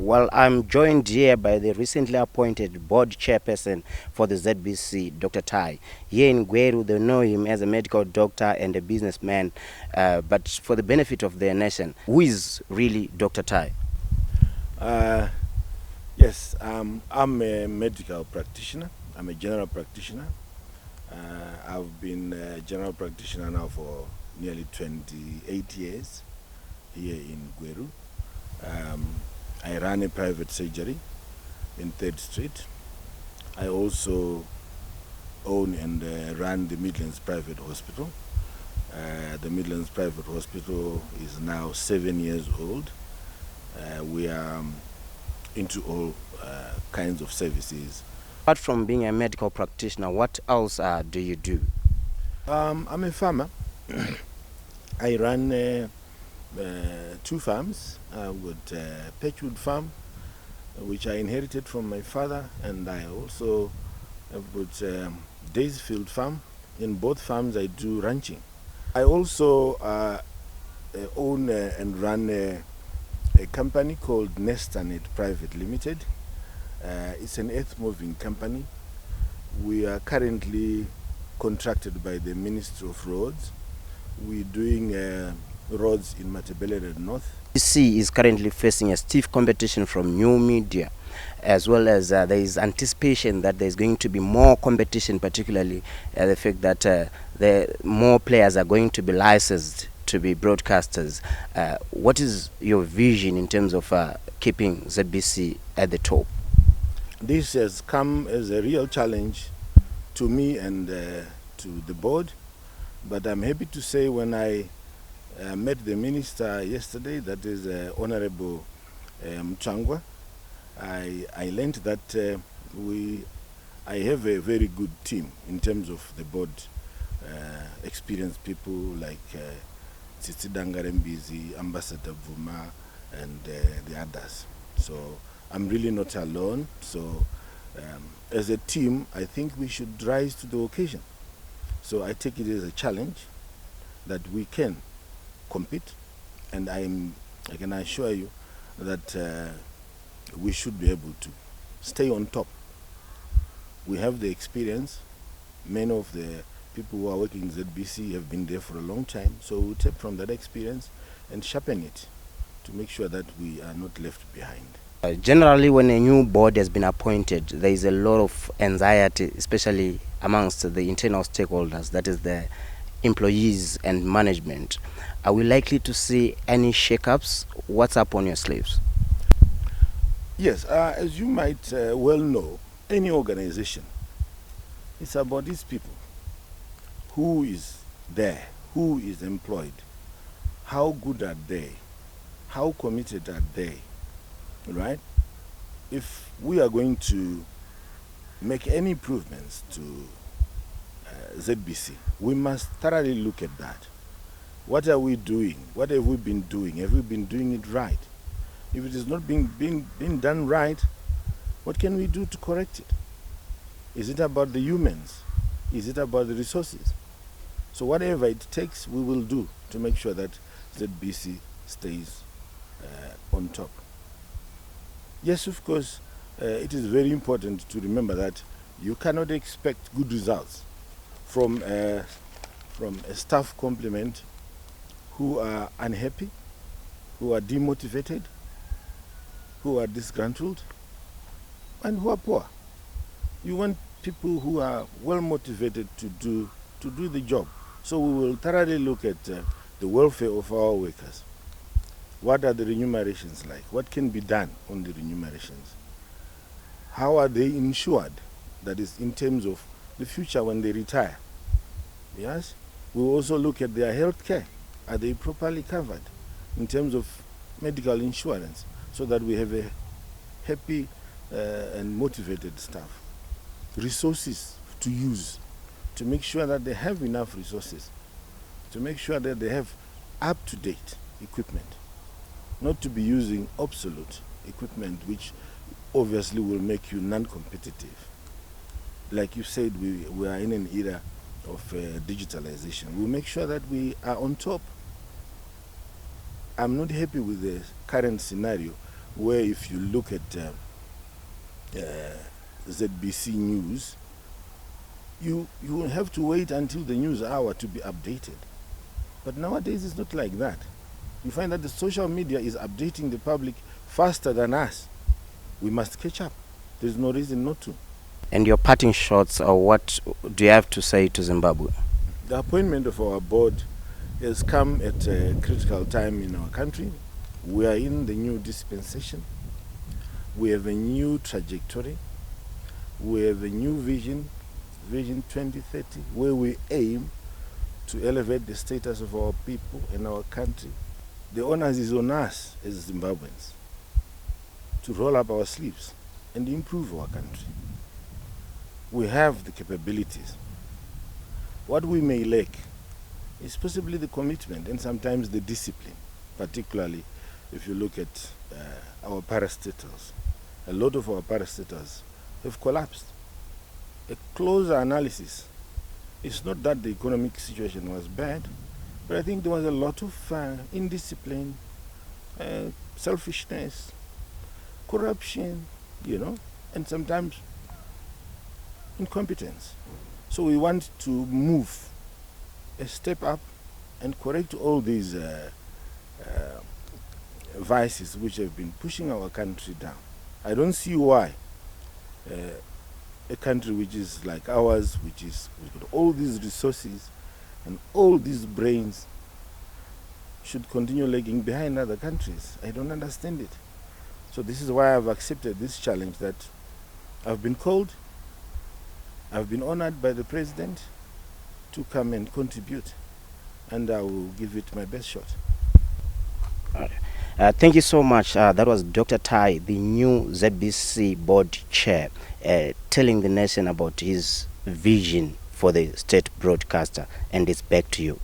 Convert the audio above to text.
Well, I'm joined here by the recently appointed board chairperson for the ZBC, Dr. Tayi. Here in Gweru, they know him as a medical doctor and a businessman, but for the benefit of their nation, who is really Dr. Tayi? Yes, I'm a medical practitioner. I'm a general practitioner. I've been a general practitioner now for nearly 28 years here in Gweru. I run a private surgery in 3rd Street. I also own and run the Midlands Private Hospital. The Midlands Private Hospital is now 7 years old. We are into all kinds of services. Apart from being a medical practitioner, what else do you do? I'm a farmer. I run 2 farms. I've got a Patchwood farm, which I inherited from my father, and I also have got Daisfield farm. In both farms I do ranching. I also own and run a company called Nestanet Private Limited. It's an earth moving company. We are currently contracted by the Ministry of Roads. We're doing roads in Matebele North. ZBC is currently facing a stiff competition from new media, as well as there is anticipation that there is going to be more competition, particularly the fact that the more players are going to be licensed to be broadcasters. What is your vision in terms of keeping ZBC at the top? This has come as a real challenge to me and to the board, but I'm happy to say when I met the minister yesterday, that is Honorable Mchangwa, I learned that I have a very good team in terms of the board, experienced people like Tsitsi Dangarembizi, Ambassador Vuma, and the others. So I'm really not alone. So as a team, I think we should rise to the occasion. So I take it as a challenge that we can compete, and I can assure you that we should be able to stay on top. We have the experience. Many of the people who are working in ZBC have been there for a long time, so we'll take from that experience and sharpen it to make sure that we are not left behind. Generally, when a new board has been appointed, there is a lot of anxiety, especially amongst the internal stakeholders, that is the employees and management. Are we likely to see any shakeups? What's up on your sleeves? Yes, as you might well know, any organization, it's about these people. Who is there? Who is employed? How good are they? How committed are they? Right? If we are going to make any improvements to ZBC, we must thoroughly look at that. What are we doing? What have we been doing? Have we been doing it right? If it is not being done right, what can we do to correct it? Is it about the humans? Is it about the resources? So whatever it takes, we will do to make sure that ZBC stays on top. Yes, of course, it is very important to remember that you cannot expect good results from a staff complement who are unhappy, who are demotivated, who are disgruntled, and who are poor. You want people who are well motivated to do the job. So we will thoroughly look at the welfare of our workers. What are the remunerations like? What can be done on the remunerations? How are they insured? That is, in terms of the future when they retire. Yes? We will also look at their health care. Are they properly covered in terms of medical insurance, so that we have a happy and motivated staff? Resources to use, to make sure that they have enough resources, to make sure that they have up-to-date equipment, not to be using obsolete equipment which obviously will make you non-competitive. Like you said, we are in an era of digitalization. We'll make sure that we are on top. I'm not happy with the current scenario where if you look at ZBC News, you have to wait until the news hour to be updated. But nowadays it's not like that. You find that the social media is updating the public faster than us. We must catch up. There's no reason not to. And your parting shots, or what do you have to say to Zimbabwe? The appointment of our board has come at a critical time in our country. We are in the new dispensation. We have a new trajectory. We have a new vision, Vision 2030, where we aim to elevate the status of our people and our country. The onus is on us as Zimbabweans to roll up our sleeves and improve our country. We have the capabilities. What we may lack is possibly the commitment and sometimes the discipline, particularly if you look at our parastatals. A lot of our parastatals have collapsed. A closer analysis, it's not that the economic situation was bad, but I think there was a lot of indiscipline, selfishness, corruption, and sometimes incompetence. So we want to move a step up and correct all these vices which have been pushing our country down. I don't see why a country which is like ours, we've got all these resources and all these brains, should continue lagging behind other countries. I don't understand it. So this is why I've accepted this challenge that I've been called. I've been honored by the president to come and contribute, and I will give it my best shot. Thank you so much. That was Dr. Tayi, the new ZBC board chair, telling the nation about his vision for the state broadcaster, and it's back to you.